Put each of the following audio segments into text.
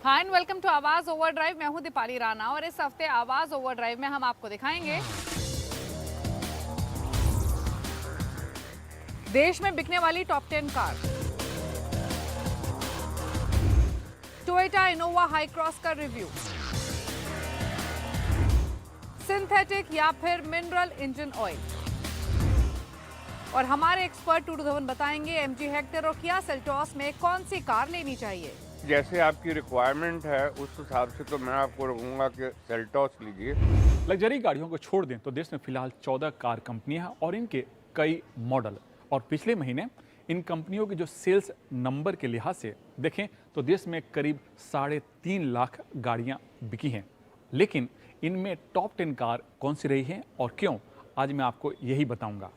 Hi and welcome to आवाज overdrive. मैं हूं दीपाली राणा और इस हफ्ते आवाज ओवरड्राइव में हम आपको दिखाएंगे देश में बिकने वाली top 10 car, Toyota Innova high cross का रिव्यू, सिंथेटिक या फिर मिनरल इंजन ऑयल, और हमारे एक्सपर्ट 2-7 बताएंगे एमजी हेक्टर और किया सेल्टोस में कौन सी कार लेनी चाहिए। जैसे आपकी रिक्वायरमेंट है उस हिसाब से तो मैं आपको रहूँगा कि सेल्टोस लीजिए। लग्जरी गाड़ियों को छोड़ दें तो देश में फिलहाल 14 कार कंपनियां हैं और इनके कई मॉडल। और पिछले महीने इन कंपनियों के जो सेल्स नंबर के लिहाज से देखें तो देश में करीब 3.5 लाख गाड़ियां बिकी हैं। लेकिन इनमें टॉप 10 कार कौन सी रही हैं और क्यों, आज मैं आपको यही बताऊंगा।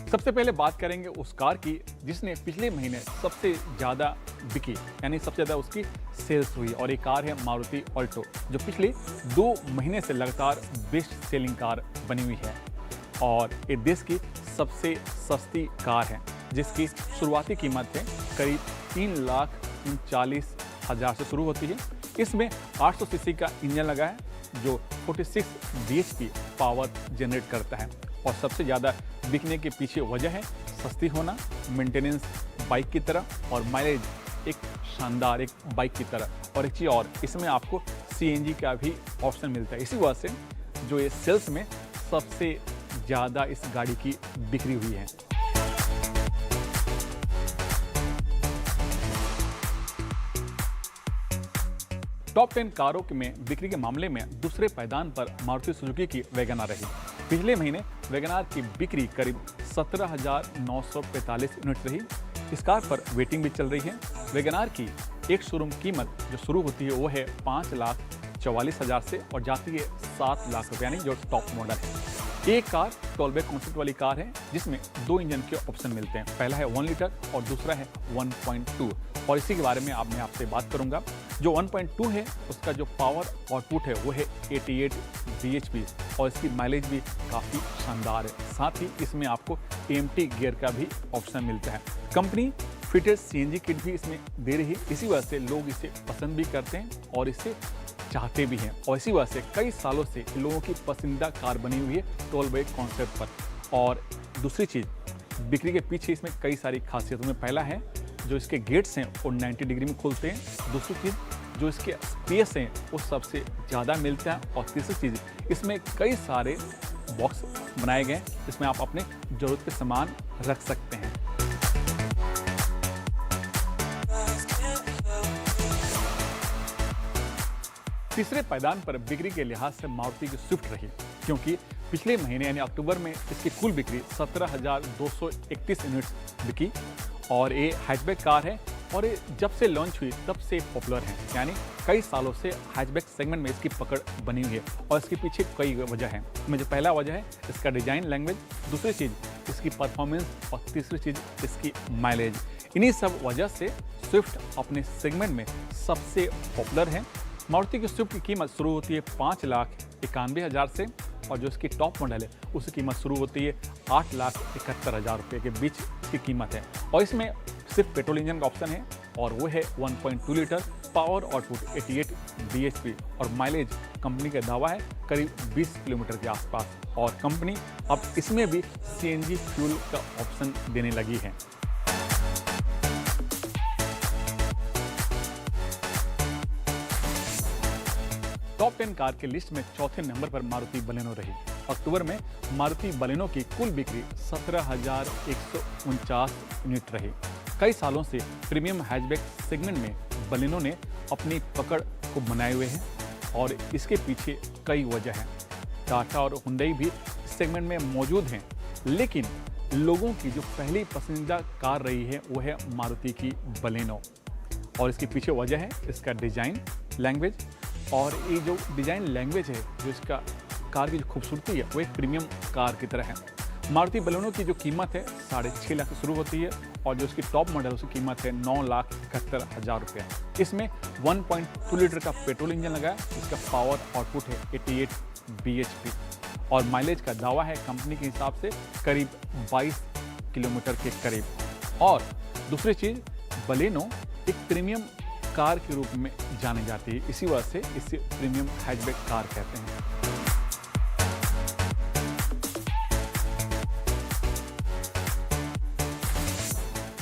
सबसे पहले बात करेंगे उस कार की जिसने पिछले महीने सबसे ज़्यादा बिकी, यानी सबसे ज़्यादा उसकी सेल्स हुई, और ये कार है मारुति ऑल्टो, जो पिछले 2 महीने से लगातार बेस्ट सेलिंग कार बनी हुई है। और ये देश की सबसे सस्ती कार है जिसकी शुरुआती कीमत है करीब 3,39,000 से शुरू होती है। इसमें 800 सीसी का इंजन लगा है जो 46 bhp पावर जनरेट करता है। और सबसे ज़्यादा बिकने के पीछे वजह है सस्ती होना, मेंटेनेंस बाइक की तरह, और माइलेज एक शानदार एक बाइक की तरह। और एक चीज़ और, इसमें आपको CNG का भी ऑप्शन मिलता है। इसी वजह से जो ये सेल्स में सबसे ज़्यादा इस गाड़ी की बिक्री हुई है। टॉप 10 कारों में बिक्री के मामले में दूसरे पायदान पर मारुति सुजुकी की वैगनआर रही। पिछले महीने वैगनआर की बिक्री करीब 17,945 यूनिट रही। इस कार पर वेटिंग भी चल रही है। वैगनआर की एक शोरूम कीमत जो शुरू होती है वो है 5,44,000 से और जाती है 7 लाख रुपये, यानी जो टॉप मॉडल है। एक कार 12 वे कॉन्सेप्ट वाली कार है जिसमें 2 इंजन के ऑप्शन मिलते हैं। पहला है 1 लीटर और दूसरा है 1.2, और इसी के बारे में अब मैं आपसे बात करूंगा। जो 1.2 है उसका जो पावर आउटपुट है वो है 88 bhp और इसकी माइलेज भी काफ़ी शानदार है। साथ ही इसमें आपको AMT गियर का भी ऑप्शन मिलता है। कंपनी फिटेड CNG किट भी इसमें दे रही है। इसी वजह से लोग इसे पसंद भी करते हैं और इसे चाहते भी हैं, और इसी वजह से कई सालों से लोगों की पसंदीदा कार बनी हुई है 12 वे कॉन्सेप्ट पर। और दूसरी चीज़, बिक्री के पीछे इसमें कई सारी खासियतों में पहला है जो इसके गेट्स हैं वो 90 डिग्री में खुलते हैं। दूसरी चीज़, जो इसके स्पेस हैं वो सबसे ज़्यादा मिलता है। और तीसरी चीज़, इसमें कई सारे बॉक्स बनाए गए हैं जिसमें आप अपने ज़रूरत के सामान रख सकते हैं। तीसरे पायदान पर बिक्री के लिहाज से मारुति की स्विफ्ट रही, क्योंकि पिछले महीने यानी अक्टूबर में इसकी कुल बिक्री 17,231 यूनिट्स बिकी। और ये हैचबैक कार है और ये जब से लॉन्च हुई तब से पॉपुलर है, यानी कई सालों से हैचबैक सेगमेंट में इसकी पकड़ बनी हुई है। और इसके पीछे कई वजह है। इसमें जो पहला वजह है इसका डिजाइन लैंग्वेज, दूसरी चीज़ इसकी परफॉर्मेंस, और तीसरी चीज़ इसकी माइलेज। इन्हीं सब वजह से स्विफ्ट अपने सेगमेंट में सबसे पॉपुलर है। मारुति की स्विफ्ट की कीमत शुरू होती है 5,91,000 से, और जो इसकी टॉप मॉडल है उसकी कीमत शुरू होती है 8,71,000 रुपये के बीच इसकी कीमत है। और इसमें सिर्फ पेट्रोल इंजन का ऑप्शन है और वो है 1.2 लीटर, पावर आउटपुट 88 bhp, और माइलेज कंपनी का दावा है करीब 20 किलोमीटर के आसपास। और कंपनी अब इसमें भी CNG फ्यूल का ऑप्शन देने लगी है। टॉप 10 कार के लिस्ट में चौथे नंबर पर मारुति बलेनो रही। अक्टूबर में मारुति बलेनो की कुल बिक्री 17,149 यूनिट रही। कई सालों से प्रीमियम हैचबैक सेगमेंट में बलेनो ने अपनी पकड़ को बनाए हुए हैं, और इसके पीछे कई वजह हैं। टाटा और हुंडई भी इस सेगमेंट में मौजूद हैं, लेकिन लोगों की जो पहली पसंदीदा कार रही है वो है मारुति की बलेनो। और इसके पीछे वजह है इसका डिज़ाइन लैंग्वेज, और ये जो डिज़ाइन लैंग्वेज है, जो इसका कार की जो खूबसूरती है वो एक प्रीमियम कार की तरह है। मारुति बलेनो की जो कीमत है 6.5 लाख से शुरू होती है और जो इसकी टॉप मॉडल है उसकी कीमत है 9,71,000 रुपये। इसमें 1.2 लीटर का पेट्रोल इंजन लगा है, इसका पावर आउटपुट है 88 bhp और माइलेज का दावा है कंपनी के हिसाब से करीब 22 किलोमीटर के करीब। और दूसरी चीज़, बलेनो एक प्रीमियम कार के रूप में जानी जाती है, इसी वजह से इसे प्रीमियम हैचबैक कार कहते हैं।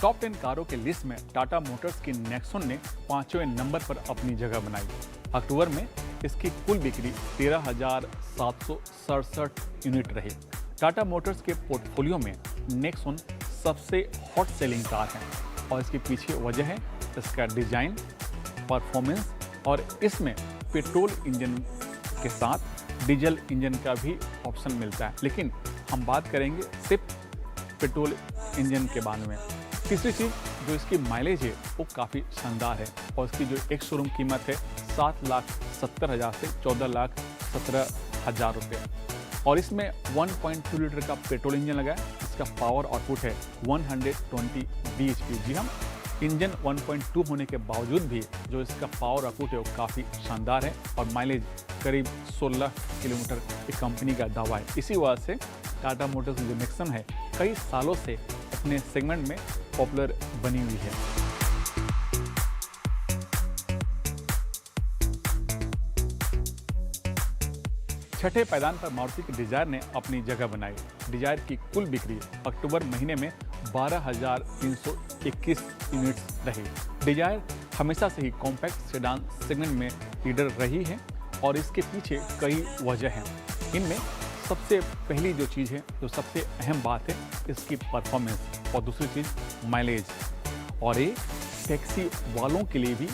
टॉप 10 कारों के लिस्ट में टाटा मोटर्स की नेक्सॉन ने 5वें नंबर पर अपनी जगह बनाई। अक्टूबर में इसकी कुल बिक्री 13,767 यूनिट रही। टाटा मोटर्स के पोर्टफोलियो में नेक्सॉन सबसे हॉट सेलिंग कार है और इसके पीछे वजह है इसका डिजाइन, परफॉर्मेंस और इसमें पेट्रोल इंजन के साथ डीजल इंजन का भी ऑप्शन मिलता है, लेकिन हम बात करेंगे सिर्फ पेट्रोल इंजन के बारे में। तीसरी चीज़, जो इसकी माइलेज है वो काफ़ी शानदार है और इसकी जो एक शोरूम कीमत है 7,70,000 से 14,17,000 रुपये और इसमें 1.2 लीटर का पेट्रोल इंजन लगा है। इसका पावर आउटपुट है 120 bhp। जी हम इंजन 1.2 होने के बावजूद भी जो इसका पावर आउटपुट है वो काफ़ी शानदार है और माइलेज करीब 16 किलोमीटर की कंपनी का दावा है। इसी वजह से टाटा मोटर्स की जो नेक्सॉन है कई सालों से अपने सेगमेंट में पॉपुलर बनी हुई है। छठे पायदान पर मारुति की डिजायर ने अपनी जगह बनाई। डिजायर की कुल बिक्री अक्टूबर महीने में 12,321 यूनिट्स रही। डिजायर हमेशा से ही कॉम्पैक्ट सेडान सेगमेंट में लीडर रही है और इसके पीछे कई वजह हैं। इनमें सबसे पहली जो चीज़ है, जो सबसे अहम बात है, इसकी परफॉर्मेंस और दूसरी चीज़ माइलेज। और ये टैक्सी वालों के लिए भी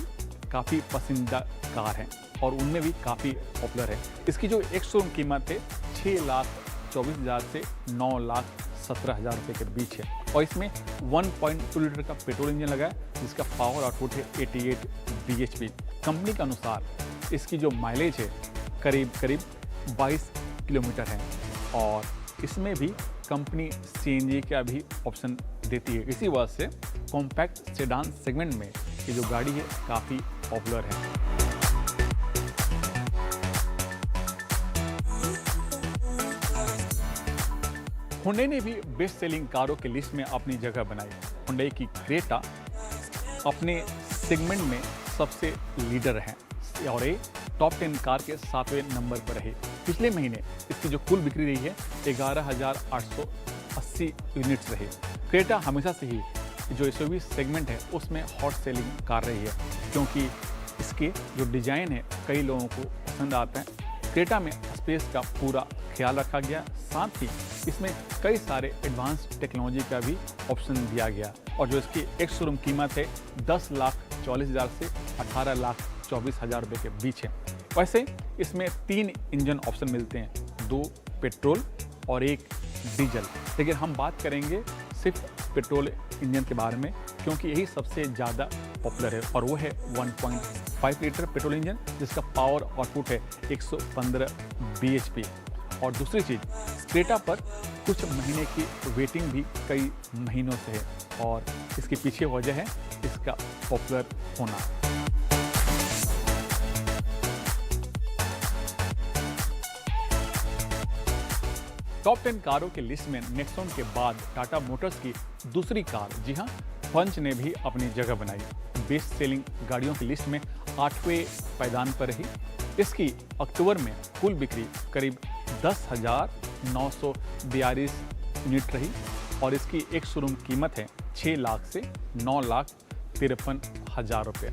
काफ़ी पसंदीदा कार है और उनमें भी काफ़ी पॉपुलर है। इसकी जो एक शोरूम कीमत है 6,24,000 से 9,17,000 रुपये के बीच है और इसमें 1.2 लीटर का पेट्रोल इंजन लगा है जिसका पावर आउटपुट है 88 bhp। कंपनी के अनुसार इसकी जो माइलेज है करीब 22 किलोमीटर है और इसमें भी कंपनी CNG का भी ऑप्शन देती है। इसी वजह से कॉम्पैक्ट सेडान सेगमेंट में ये जो गाड़ी है काफ़ी पॉपुलर है। हुंडई ने भी बेस्ट सेलिंग कारों के लिस्ट में अपनी जगह बनाई। हुंडई की क्रेटा अपने सेगमेंट में सबसे लीडर है और ये टॉप 10 कार के 7वें नंबर पर रही। पिछले महीने इसकी जो कुल बिक्री रही है 11,880 यूनिट्स रही। क्रेटा हमेशा से ही जो SUV सेगमेंट है उसमें हॉट सेलिंग कार रही है क्योंकि इसके जो डिज़ाइन है कई लोगों को पसंद आता है। क्रेटा में स्पेस का पूरा ख्याल रखा गया, साथ ही इसमें कई सारे एडवांस टेक्नोलॉजी का भी ऑप्शन दिया गया और जो इसकी एक शोरूम कीमत है 10,40,000 से 18,24,000 रुपये के बीच है। वैसे इसमें 3 इंजन ऑप्शन मिलते हैं, 2 पेट्रोल और 1 डीजल, लेकिन हम बात करेंगे सिर्फ पेट्रोल इंजन के बारे में क्योंकि यही सबसे ज़्यादा पॉपुलर है और वो है 1.5 लीटर पेट्रोल इंजन जिसका पावर आउटपुट है 115 bhp। और दूसरी चीज़, क्रेटा पर कुछ महीने की वेटिंग भी कई महीनों से है और इसके पीछे वजह है इसका पॉपुलर होना। टॉप 10 कारों के लिस्ट में नेक्सॉन के बाद टाटा मोटर्स की दूसरी कार, जी हाँ, पंच ने भी अपनी जगह बनाई। बेस्ट सेलिंग गाड़ियों की लिस्ट में 8वें पायदान पर रही। इसकी अक्टूबर में कुल बिक्री करीब 10,942 यूनिट रही और इसकी एक शोरूम कीमत है 6 लाख से 9,53,000 रुपये।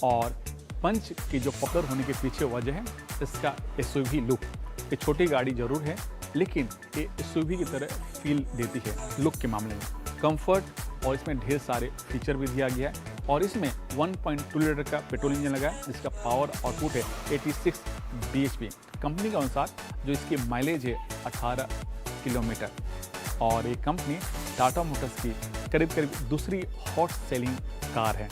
और पंच की जो पॉपुलर होने के पीछे वजह है इसका SUV लुक। ये छोटी गाड़ी जरूर है लेकिन ये SUV की तरह फील देती है लुक के मामले में। कंफर्ट और इसमें ढेर सारे फीचर भी दिया गया है और इसमें 1.2 लीटर का पेट्रोल इंजन लगा है जिसका पावर आउटपुट है 86 bhp। कंपनी के अनुसार जो इसकी माइलेज है 18 किलोमीटर और ये कंपनी टाटा मोटर्स की करीब दूसरी हॉट सेलिंग कार है।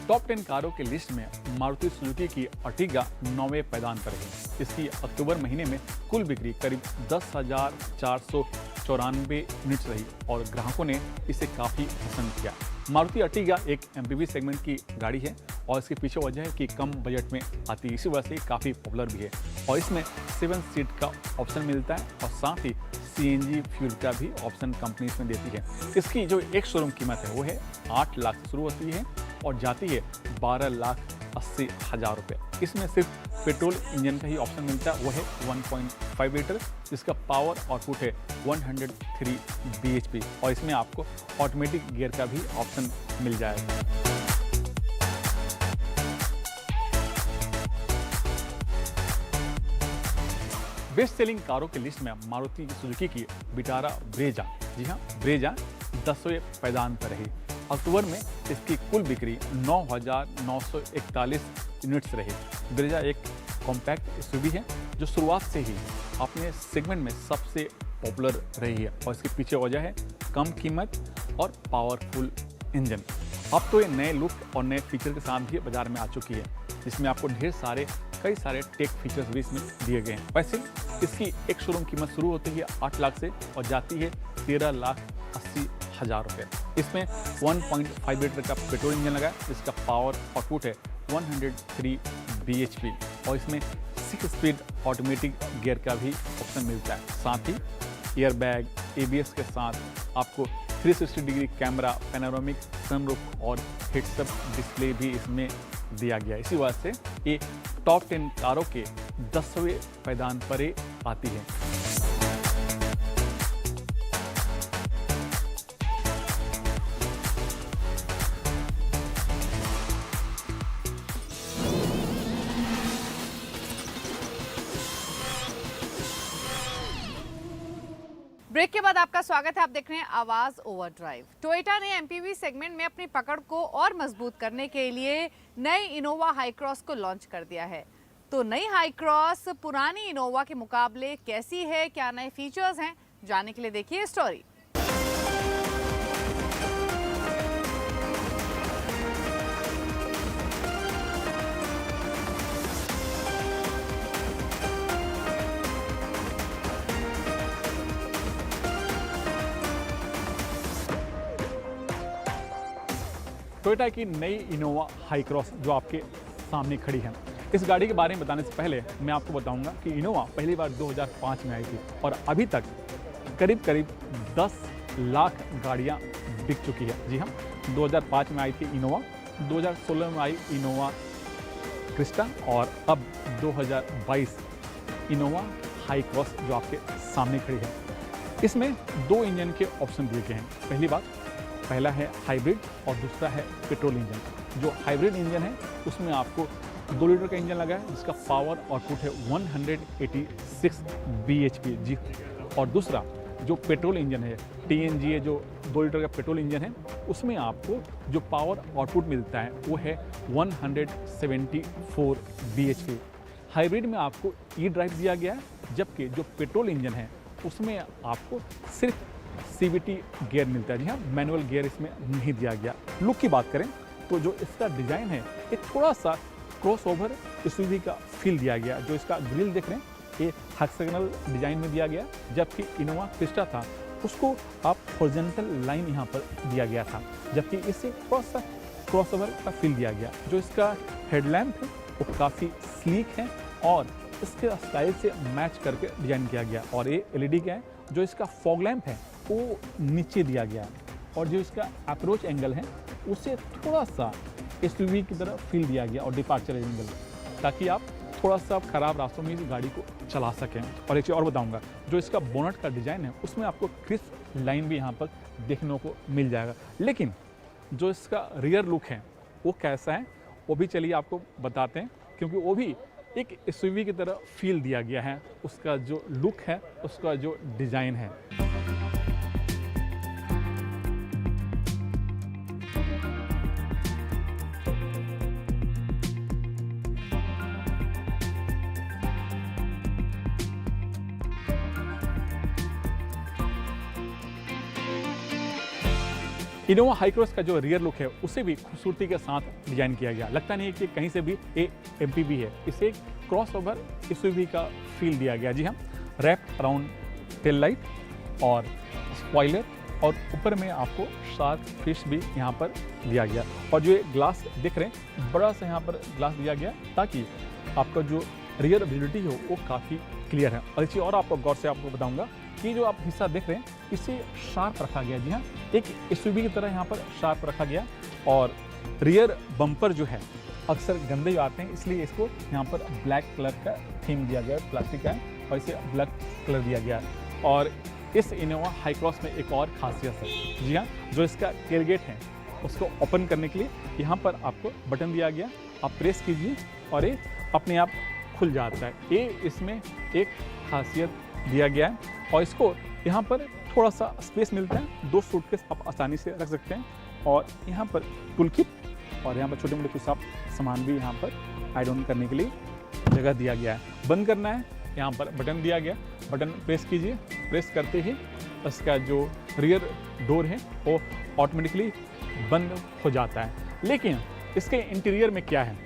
टॉप 10 कारों की लिस्ट में मारुति सुजुकी की अर्टिगा 9वें पायदान पर है। इसकी अक्टूबर महीने में कुल बिक्री करीब 10,494 यूनिट्स रही और ग्राहकों ने इसे काफ़ी पसंद किया। मारुति अर्टिगा एक एमपीवी सेगमेंट की गाड़ी है और इसके पीछे वजह है कि कम बजट में आती है, इसी वजह से काफ़ी पॉपुलर भी है और इसमें 7 सीट का ऑप्शन मिलता है और साथ ही सीएनजी फ्यूल का भी ऑप्शन कंपनी इसमें देती है। इसकी जो एक शोरूम कीमत है वो है 8 लाख से शुरू होती है और जाती है 12,80,000 रुपये। इसमें सिर्फ पेट्रोल इंजन का ही ऑप्शन मिलता है, वो है 1.5 लीटर जिसका पावर आउटपुट है 103 bhp और इसमें आपको ऑटोमेटिक गियर का भी ऑप्शन मिल जाएगा। बेस्ट सेलिंग कारों की लिस्ट में मारुति सुजुकी की विटारा ब्रेजा, जी हाँ ब्रेजा 10वें पायदान पर रही। अक्टूबर में इसकी कुल बिक्री 9,941 यूनिट्स रही। ब्रेजा एक कॉम्पैक्ट एसयूवी है जो शुरुआत से ही अपने सेगमेंट में सबसे पॉपुलर रही है और इसके पीछे वजह है कम कीमत और पावरफुल इंजन। अब तो ये नए लुक और नए फीचर के साथ भी बाजार में आ चुकी है, जिसमें आपको कई सारे टेक फीचर्स भी इसमें दिए गए हैं। वैसे इसकी एक शोरूम कीमत शुरू होती है 8 लाख से और जाती है 13,80,000 रुपये। इसमें 1.5 लीटर का पेट्रोल इंजन लगा है जिसका पावर आउटपुट है 103 bhp और इसमें 6 स्पीड ऑटोमेटिक गियर का भी ऑप्शन मिलता है। साथ ही एयरबैग, ABS के साथ आपको 360 डिग्री कैमरा, पैनोरामिक सनरूफ और हेड्स अप डिस्प्ले भी इसमें दिया गया। इसी वजह से ये टॉप 10 कारों के 10वें पायदान पर आती है। ब्रेक के बाद आपका स्वागत है। आप देख रहे हैं आवाज ओवरड्राइव। टोयोटा ने एमपीवी सेगमेंट में अपनी पकड़ को और मजबूत करने के लिए नई इनोवा हाई क्रॉस को लॉन्च कर दिया है। तो नई हाई क्रॉस पुरानी इनोवा के मुकाबले कैसी है, क्या नए फीचर्स हैं, जानने के लिए देखिए स्टोरी। टोयोटा की नई इनोवा हाई क्रॉस जो आपके सामने खड़ी है, इस गाड़ी के बारे में बताने से पहले मैं आपको बताऊंगा कि इनोवा पहली बार 2005 में आई थी और अभी तक करीब 10 लाख गाड़ियां बिक चुकी है। जी हाँ, 2005 में आई थी इनोवा, 2016 में आई इनोवा क्रिस्टा और अब 2022 इनोवा हाई क्रॉस जो आपके सामने खड़ी है। इसमें 2 इंजन के ऑप्शन दिए गए हैं। पहला है हाइब्रिड और दूसरा है पेट्रोल इंजन। जो हाइब्रिड इंजन है उसमें आपको 2 लीटर का इंजन लगा है जिसका पावर आउटपुट है 186 bhp जी। और दूसरा जो पेट्रोल इंजन है TNGA, जो 2 लीटर का पेट्रोल इंजन है, उसमें आपको जो पावर आउटपुट मिलता है वो है 174 bhp। हाइब्रिड में आपको ई-ड्राइव दिया गया है, जबकि जो पेट्रोल इंजन है उसमें आपको सिर्फ CVT गियर मिलता है। जी हाँ, मैनुअल गियर इसमें नहीं दिया गया। लुक की बात करें तो जो इसका डिज़ाइन है ये थोड़ा सा क्रॉसओवर SUV का फील दिया गया। जो इसका ग्रिल देख रहे हैं ये हेक्सागोनल डिज़ाइन में दिया गया, जबकि इनोवा क्रिस्टा था उसको आप हॉरिजॉन्टल लाइन यहाँ पर दिया गया था, जबकि इससे थोड़ा सा क्रॉसओवर का फील दिया गया। जो इसका हेडलैम्प है वो काफ़ी स्लीक है और इसके स्टाइल से मैच करके डिज़ाइन किया गया। और ये LED का है। जो इसका फॉग लैम्प है वो नीचे दिया गया है और जो इसका अप्रोच एंगल है उसे थोड़ा सा SUV की तरह फील दिया गया और डिपार्चर एंगल, ताकि आप थोड़ा सा ख़राब रास्तों में इस गाड़ी को चला सकें। और एक चीज़ और बताऊंगा, जो इसका बोनट का डिज़ाइन है उसमें आपको क्रिस्प लाइन भी यहाँ पर देखने को मिल जाएगा। लेकिन जो इसका रियर लुक है वो कैसा है वो भी चलिए आपको बताते हैं, क्योंकि वो भी एक SUV की तरह फील दिया गया है। उसका जो लुक है, उसका जो डिज़ाइन है। इनोवा हाई क्रॉस का जो रियर लुक है उसे भी खूबसूरती के साथ डिजाइन किया गया। लगता नहीं है कि कहीं से भी ये एमपीवी है, इसे एक क्रॉस ओवर एसयूवी का फील दिया गया। जी हाँ, रैप अराउंड टेल लाइट और स्पॉइलर और ऊपर में आपको शार्क फिश भी यहाँ पर दिया गया। और जो ये ग्लास दिख रहे हैं, बड़ा सा यहाँ पर ग्लास दिया गया ताकि आपका जो रियर विजिबिलिटी हो वो काफ़ी क्लियर है। और एक चीज़ और आपको गौर से आपको बताऊंगा कि जो आप हिस्सा देख रहे हैं इसे शार्प रखा गया। जी हाँ, एक एसयूवी की तरह यहाँ पर शार्प रखा गया। और रियर बम्पर जो है अक्सर गंदे आते हैं, इसलिए इसको यहाँ पर ब्लैक कलर का थीम दिया गया है, प्लास्टिक का है और इसे ब्लैक कलर दिया गया है। और इस इनोवा हाई क्रॉस में एक और खासियत है। जी हाँ, जो इसका टेलगेट है उसको ओपन करने के लिए यहाँ पर आपको बटन दिया गया, आप प्रेस कीजिए और ये अपने आप खुल जाता है। ये इसमें एक खासियत दिया गया है। और इसको यहाँ पर थोड़ा सा स्पेस मिलता है, 2 सूटकेस आप आसानी से रख सकते हैं। और यहाँ पर टूल किट और यहाँ पर छोटे मोटे कुछ आप सामान भी यहाँ पर ऐड ऑन करने के लिए जगह दिया गया है। बंद करना है, यहाँ पर बटन दिया गया, बटन प्रेस कीजिए, प्रेस करते ही इसका जो रियर डोर है वो ऑटोमेटिकली बंद हो जाता है। लेकिन इसके इंटीरियर में क्या है,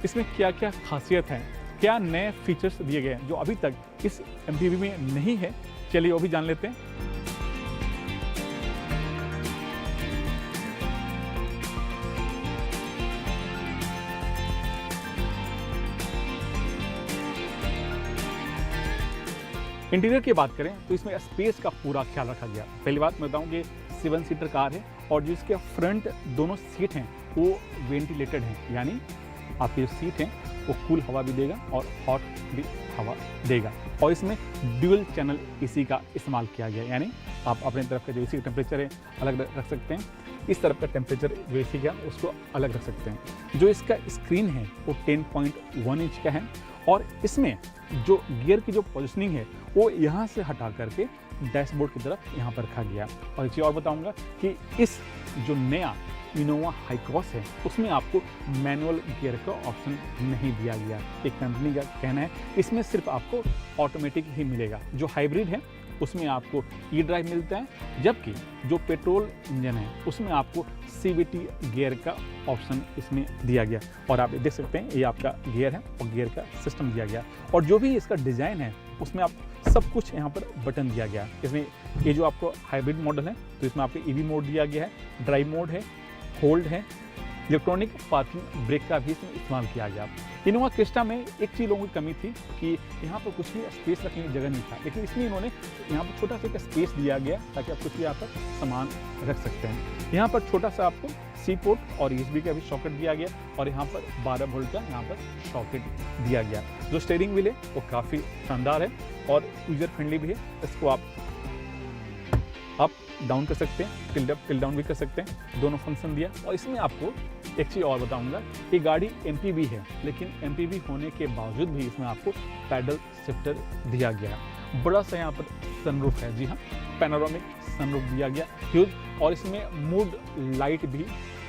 इसमें क्या क्या खासियत है, क्या नए फीचर्स दिए गए हैं जो अभी तक इस एमपीवी में नहीं है, चलिए वो भी जान लेते हैं। इंटीरियर की बात करें तो इसमें स्पेस का पूरा ख्याल रखा गया। पहली बात मैं बताऊं कि 7 सीटर कार है और जो इसके फ्रंट दोनों सीट हैं वो वेंटिलेटेड हैं, यानी आपकी जो सीट है वो कूल हवा भी देगा और हॉट भी हवा देगा। और इसमें ड्यूल चैनल एसी का इस्तेमाल किया गया, यानी आप अपने तरफ का जो एसी का टेम्परेचर है अलग रख सकते हैं, इस तरफ का टेम्परेचर जो एसी का उसको अलग रख सकते हैं। जो इसका स्क्रीन है वो 10.1 इंच का है और इसमें जो गियर की जो पोजिशनिंग है वो यहाँ से हटा करके डैशबोर्ड की तरफ यहाँ पर रखा गया। और एक चीज़ और बताऊँगा कि इस जो नया इनोवा हाई क्रॉस है उसमें आपको मैनुअल गियर का ऑप्शन नहीं दिया गया। एक कंपनी का कहना है इसमें सिर्फ आपको ऑटोमेटिक ही मिलेगा। जो हाइब्रिड है उसमें आपको ई ड्राइव मिलता है, जबकि जो पेट्रोल इंजन है उसमें आपको सीवीटी गियर का ऑप्शन इसमें दिया गया। और आप देख सकते हैं ये आपका गियर है और गियर का सिस्टम दिया गया। और जो भी इसका डिज़ाइन है उसमें आप सब कुछ यहाँ पर बटन दिया गया। इसमें ये जो आपको हाइब्रिड मॉडल है तो इसमें आपको ईवी मोड दिया गया है, ड्राइव मोड है, होल्ड है, इलेक्ट्रॉनिक पार्किंग ब्रेक का भी इसमें इस्तेमाल किया गया। इनोवा क्रिस्टा में एक चीज़ लोगों की कमी थी कि यहाँ पर कुछ भी स्पेस रखने की जगह नहीं था, लेकिन इसलिए इन्होंने यहाँ पर छोटा सा एक स्पेस दिया गया ताकि आप कुछ भी यहाँ पर सामान रख सकते हैं। यहाँ पर छोटा सा आपको सी पोर्ट और यूएसबी का भी सॉकेट दिया गया और यहाँ पर 12 वोल्ट का यहाँ पर सॉकेट दिया गया। जो स्टीयरिंग व्हील है वो काफ़ी शानदार है और यूजर फ्रेंडली भी है। इसको आप अप डाउन कर सकते हैं, टिल्ड अप टिल्ड डाउन भी कर सकते हैं, दोनों फंक्शन दिया। और इसमें आपको एक चीज़ और बताऊंगा, ये गाड़ी एमपीवी है लेकिन एमपीवी होने के बावजूद भी इसमें आपको पैडल शिफ्टर दिया गया है। बड़ा सा यहाँ पर सनरूफ है, जी हाँ, पैनोरामिक सनरूफ दिया गया ह्यूज। और इसमें मूड लाइट भी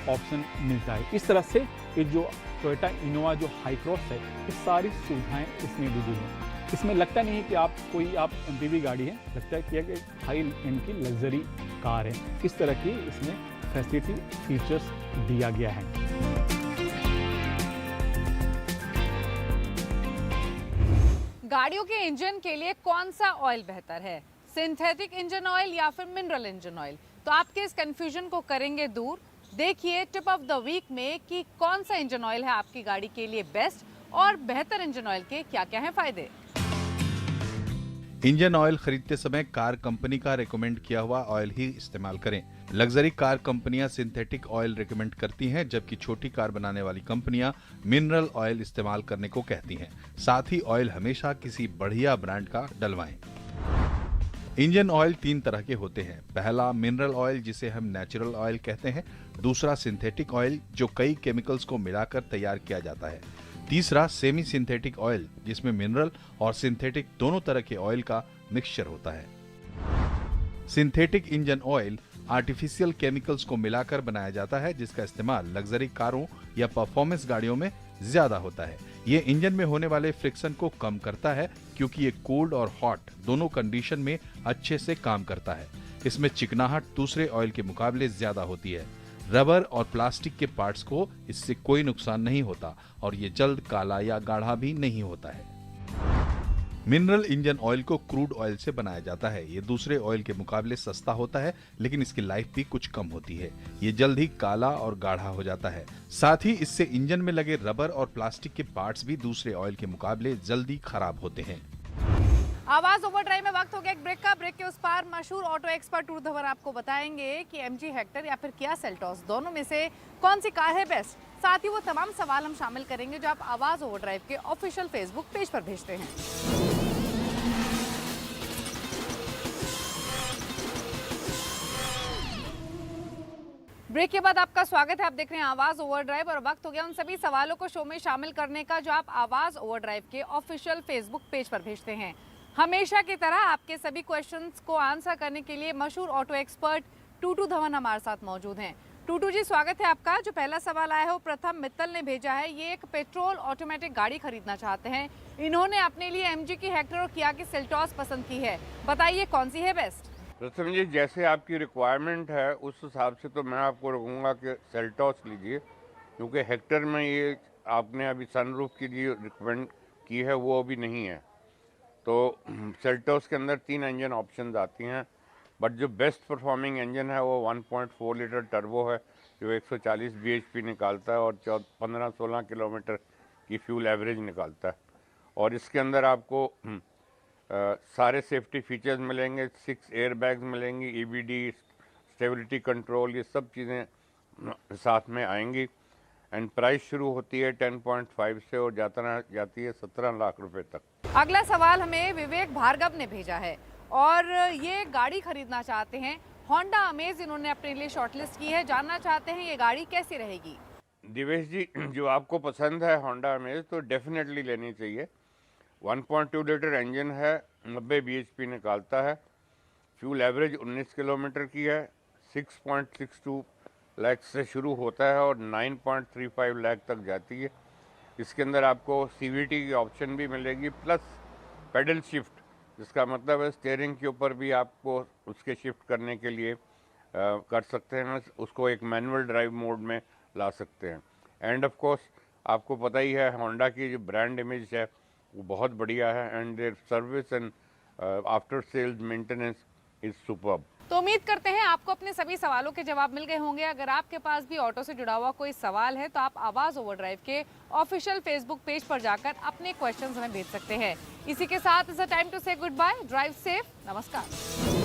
ऑप्शन मिलता है। इस तरह से ये जो टोयोटा इनोवा जो हाई क्रॉस है ये सारी सुविधाएँ इसमें दी गई हैं। इसमें लगता नहीं है कि आप एमपीवी गाड़ी है, लगता है कि एक हाई एंड की लग्जरी कार है। इस तरह की इसमें फैसिलिटी फीचर्स दिया गया है। गाड़ियों के इंजन के लिए कौन सा ऑयल बेहतर है, सिंथेटिक इंजन ऑयल या फिर मिनरल इंजन ऑयल? तो आपके इस कंफ्यूजन को करेंगे दूर। देखिए टिप ऑफ द वीक में कि कौन सा इंजन ऑयल है आपकी गाड़ी के लिए बेस्ट और बेहतर इंजन ऑयल के क्या क्या हैं फायदे। इंजन ऑयल खरीदते समय कार कंपनी का रेकमेंड किया हुआ ऑयल ही इस्तेमाल करें। लग्जरी कार कंपनियां सिंथेटिक ऑयल रेकमेंड करती हैं, जबकि छोटी कार बनाने वाली कंपनियां मिनरल ऑयल इस्तेमाल करने को कहती हैं। साथ ही ऑयल हमेशा किसी बढ़िया ब्रांड का डलवाएं। इंजन ऑयल 3 तरह के होते हैं। पहला मिनरल ऑयल जिसे हम नेचुरल ऑयल कहते हैं, दूसरा सिंथेटिक ऑयल जो कई केमिकल्स को मिलाकर तैयार किया जाता है, तीसरा सेमी सिंथेटिक ऑयल जिसमें मिनरल और सिंथेटिक दोनों तरह के ऑयल का मिक्सचर होता है। Synthetic engine oil artificial chemicals को मिलाकर बनाया जाता है, जिसका इस्तेमाल लग्जरी कारों या परफॉर्मेंस गाड़ियों में ज्यादा होता है। ये इंजन में होने वाले फ्रिक्शन को कम करता है क्योंकि ये कोल्ड और हॉट दोनों कंडीशन में अच्छे से काम करता है। इसमें चिकनाहट दूसरे ऑयल के मुकाबले ज्यादा होती है। रबर और प्लास्टिक के पार्ट्स को इससे कोई नुकसान नहीं होता और ये जल्द काला या गाढ़ा भी नहीं होता है। मिनरल इंजन ऑयल को क्रूड ऑयल से बनाया जाता है। ये दूसरे ऑयल के मुकाबले सस्ता होता है, लेकिन इसकी लाइफ भी कुछ कम होती है। ये जल्द ही काला और गाढ़ा हो जाता है। साथ ही इससे इंजन में लगे रबर और प्लास्टिक के पार्ट्स भी दूसरे ऑयल के मुकाबले जल्दी खराब होते हैं। आवाज ओवरड्राइव में वक्त हो गया एक ब्रेक का। ब्रेक के उस पार मशहूर ऑटो एक्सपर्ट टूर धवन आपको बताएंगे कि एमजी हेक्टर या फिर किया सेल्टॉस दोनों में से कौन सी कार है बेस्ट। साथ ही वो तमाम सवाल हम शामिल करेंगे जो आप आवाज ओवरड्राइव के ऑफिशियल फेसबुक पेज पर भेजते हैं। ब्रेक के बाद आपका स्वागत है। आप देख रहे हैं आवाज ओवरड्राइव और वक्त हो गया उन सभी सवालों को शो में शामिल करने का जो आप आवाज ओवरड्राइव के ऑफिशियल फेसबुक पेज पर भेजते हैं। हमेशा की तरह आपके सभी क्वेश्चंस को आंसर करने के लिए मशहूर ऑटो एक्सपर्ट टूटू धवन हमारे साथ मौजूद हैं। टूटू जी, स्वागत है आपका। जो पहला सवाल आया है वो प्रथम मित्तल ने भेजा है। ये एक पेट्रोल ऑटोमेटिक गाड़ी खरीदना चाहते हैं। इन्होंने अपने लिए एमजी की हेक्टर और किया की सेल्टॉस पसंद की है। बताइए कौन सी है बेस्ट। प्रथम जी, जैसे आपकी रिक्वायरमेंट है उस हिसाब से तो मैं आपको कहूँगा कि सेल्टॉस लीजिए, क्योंकि हेक्टर में ये आपने अभी सनरूफ की जो रिकमेंड की है वो अभी नहीं है। तो सेल्टॉस के अंदर 3 इंजन ऑप्शंस आती हैं, बट जो बेस्ट परफॉर्मिंग इंजन है वो 1.4 लीटर टर्बो है जो 140 bhp निकालता है और 15-16 किलोमीटर की फ्यूल एवरेज निकालता है। और इसके अंदर आपको सारे सेफ्टी फीचर्स मिलेंगे, 6 एयर बैग्स मिलेंगी, EBD, स्टेबिलिटी कंट्रोल, ये सब चीज़ें साथ में आएंगी। एंड प्राइस शुरू होती है 10.5 से और जाती है 17 लाख रुपए तक। अगला सवाल हमें विवेक भार्गव ने भेजा है और ये गाड़ी खरीदना चाहते हैं। होंडा अमेज इन्होंने अपने लिए शॉर्टलिस्ट की है। जानना चाहते हैं ये गाड़ी कैसी रहेगी। दिवेश जी, जो आपको पसंद है होंडा अमेज तो डेफिनेटली लेनी चाहिए। 1.2 लीटर इंजन है, 90 bhp निकालता है, फ्यूल एवरेज 19 किलोमीटर की है, 6.62 लाख से शुरू होता है और 9.35 लाख तक जाती है। इसके अंदर आपको CVT की ऑप्शन भी मिलेगी प्लस पेडल शिफ्ट, जिसका मतलब है स्टीयरिंग के ऊपर भी आपको उसके शिफ्ट करने के लिए कर सकते हैं, उसको एक मैनुअल ड्राइव मोड में ला सकते हैं। एंड ऑफ कोर्स आपको पता ही है होंडा की जो ब्रांड इमेज है वो बहुत बढ़िया है and their service and after sales maintenance is superb. तो उम्मीद करते हैं आपको अपने सभी सवालों के जवाब मिल गए होंगे। अगर आपके पास भी ऑटो से जुड़ा हुआ कोई सवाल है तो आप आवाज ओवरड्राइव के ऑफिशियल फेसबुक पेज पर जाकर अपने क्वेश्चंस हमें भेज सकते हैं। इसी के साथ इट्स अ टाइम टू से गुड बाय। Drive safe. नमस्कार।